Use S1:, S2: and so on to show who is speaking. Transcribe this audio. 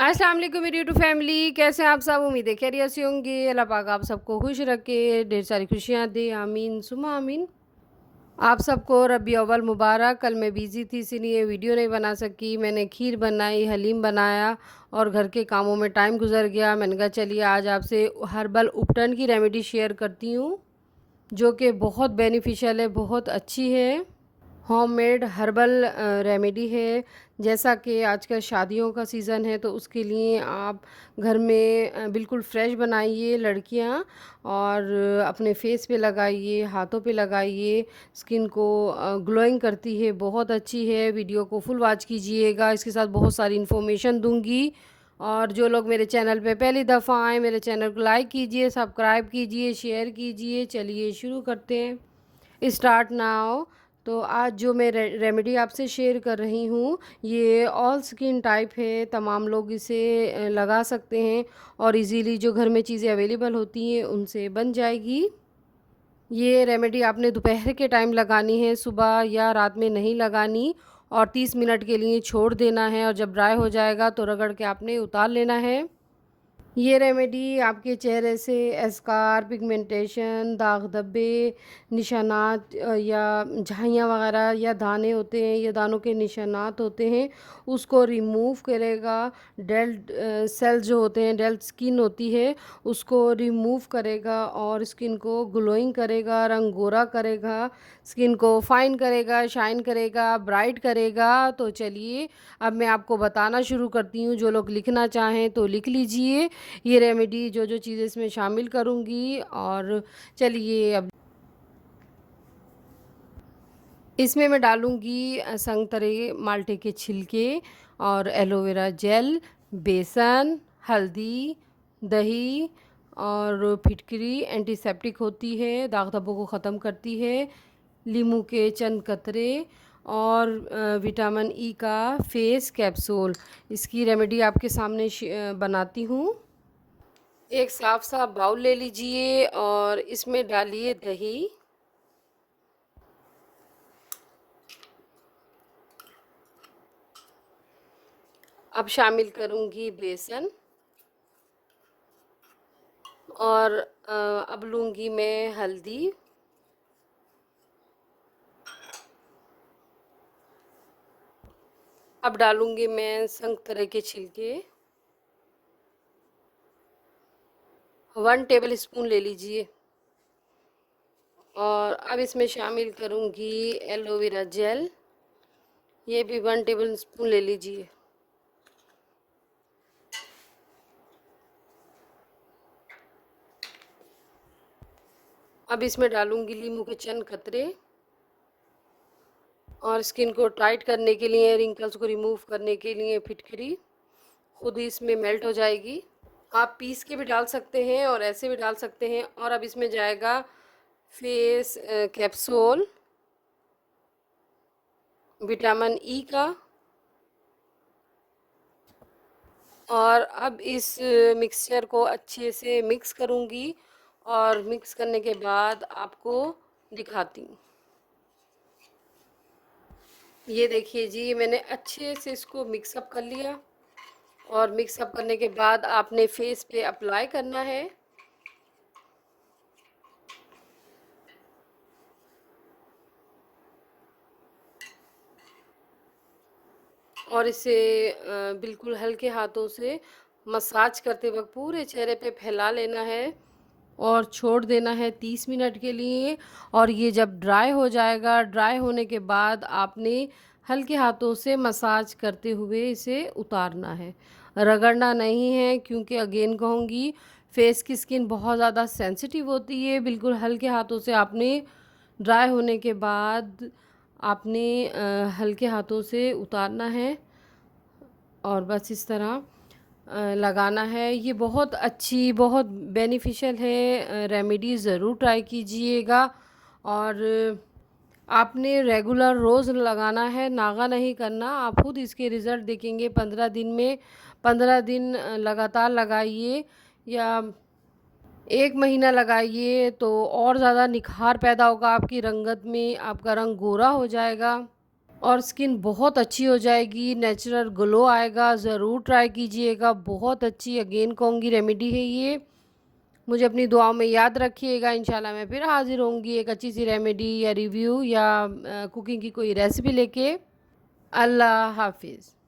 S1: अस्सलाम वालेकुम मेरी यूट्यूब फैमिली, कैसे हैं आप सब। उम्मीद है खैरियत से होंगे। अल्लाह पाक आप सबको खुश रखे, ढेर सारी खुशियाँ दे, आमीन सुमा आमीन। आप सबको रबी अव्वल मुबारक। कल मैं बिज़ी थी इसलिए वीडियो नहीं बना सकी। मैंने खीर बनाई, हलीम बनाया और घर के कामों में टाइम गुजर गया। मैंने कहा चलिए आज आपसे हर्बल उपटन की रेमेडी शेयर करती हूँ, जो कि बहुत बेनिफिशियल है, बहुत अच्छी है। होममेड हर्बल रेमेडी है। जैसा कि आजकल शादियों का सीज़न है तो उसके लिए आप घर में बिल्कुल फ्रेश बनाइए लड़कियां, और अपने फेस पे लगाइए, हाथों पे लगाइए। स्किन को ग्लोइंग करती है, बहुत अच्छी है। वीडियो को फुल वॉच कीजिएगा, इसके साथ बहुत सारी इन्फॉर्मेशन दूंगी। और जो लोग मेरे चैनल पे पहली दफ़ा आए, मेरे चैनल को लाइक कीजिए, सब्सक्राइब कीजिए, शेयर कीजिए। चलिए शुरू करते हैं, स्टार्ट नाउ। तो आज जो मैं रेमेडी आपसे शेयर कर रही हूँ, ये ऑल स्किन टाइप है, तमाम लोग इसे लगा सकते हैं और इजीली जो घर में चीज़ें अवेलेबल होती हैं उनसे बन जाएगी। ये रेमेडी आपने दोपहर के टाइम लगानी है, सुबह या रात में नहीं लगानी, और 30 मिनट के लिए छोड़ देना है, और जब ड्राई हो जाएगा तो रगड़ के आपने उतार लेना है। ये रेमेडी आपके चेहरे से एस्कार, पिगमेंटेशन, दाग धब्बे, निशानात या झाइयाँ वगैरह या दाने होते हैं, या दानों के निशानात होते हैं, उसको रिमूव करेगा। डेड सेल्स जो होते हैं, डेड स्किन होती है, उसको रिमूव करेगा और स्किन को ग्लोइंग करेगा, रंग गोरा करेगा, स्किन को फाइन करेगा, शाइन करेगा, ब्राइट करेगा। तो चलिए अब मैं आपको बताना शुरू करती हूँ। जो लोग लिखना चाहें तो लिख लीजिए ये रेमेडी, जो जो चीज़ें इसमें शामिल करूँगी। और चलिए अब इसमें मैं डालूँगी संतरे माल्टे के छिलके और एलोवेरा जेल, बेसन, हल्दी, दही और फिटकरी। एंटीसेप्टिक होती है, दाग धब्बों को ख़त्म करती है। लीमू के चंद कतरे और विटामिन ई का फेस कैप्सूल। इसकी रेमेडी आपके सामने बनाती हूँ। एक साफ साफ बाउल ले लीजिए और इसमें डालिए दही, अब शामिल करूंगी बेसन, और अब लूंगी मैं हल्दी, अब डालूंगी मैं संतरे के छिलके, 1 टेबल स्पून ले लीजिए। और अब इसमें शामिल करूंगी एलोवेरा जेल, ये भी 1 टेबल स्पून ले लीजिए। अब इसमें डालूंगी लीमू के चंद कतरे, और स्किन को टाइट करने के लिए, रिंकल्स को रिमूव करने के लिए फिटकरी खुद ही इसमें मेल्ट हो जाएगी। आप पीस के भी डाल सकते हैं और ऐसे भी डाल सकते हैं। और अब इसमें जाएगा फेस कैप्सूल विटामिन ई का। और अब इस मिक्सचर को अच्छे से मिक्स करूंगी, और मिक्स करने के बाद आपको दिखाती हूँ। ये देखिए जी, मैंने अच्छे से इसको मिक्सअप कर लिया, और मिक्सअप करने के बाद आपने फेस पे अप्लाई करना है। और इसे बिल्कुल हल्के हाथों से मसाज करते वक्त पूरे चेहरे पे फैला लेना है और छोड़ देना है 30 मिनट के लिए। और ये जब ड्राई हो जाएगा, ड्राई होने के बाद आपने हल्के हाथों से मसाज करते हुए इसे उतारना है, रगड़ना नहीं है, क्योंकि अगेन कहूँगी फेस की स्किन बहुत ज़्यादा सेंसिटिव होती है। बिल्कुल हल्के हाथों से आपने ड्राई होने के बाद आपने हल्के हाथों से उतारना है, और बस इस तरह लगाना है। ये बहुत अच्छी, बहुत बेनिफिशियल है रेमेडी, ज़रूर ट्राई कीजिएगा। और आपने रेगुलर रोज़ लगाना है, नागा नहीं करना। आप खुद इसके रिज़ल्ट देखेंगे 15 दिन में। 15 दिन लगातार लगाइए, या 1 महीना लगाइए तो और ज़्यादा निखार पैदा होगा आपकी रंगत में, आपका रंग गोरा हो जाएगा। और स्किन बहुत अच्छी हो जाएगी, नेचुरल ग्लो आएगा। ज़रूर ट्राई कीजिएगा, बहुत अच्छी अगेन कहूँगी रेमेडी है ये। मुझे अपनी दुआओं में याद रखिएगा। इंशाल्लाह मैं फिर हाज़िर होंगी एक अच्छी सी रेमेडी या रिव्यू या कुकिंग की कोई रेसिपी लेके। अल्लाह हाफ़िज़।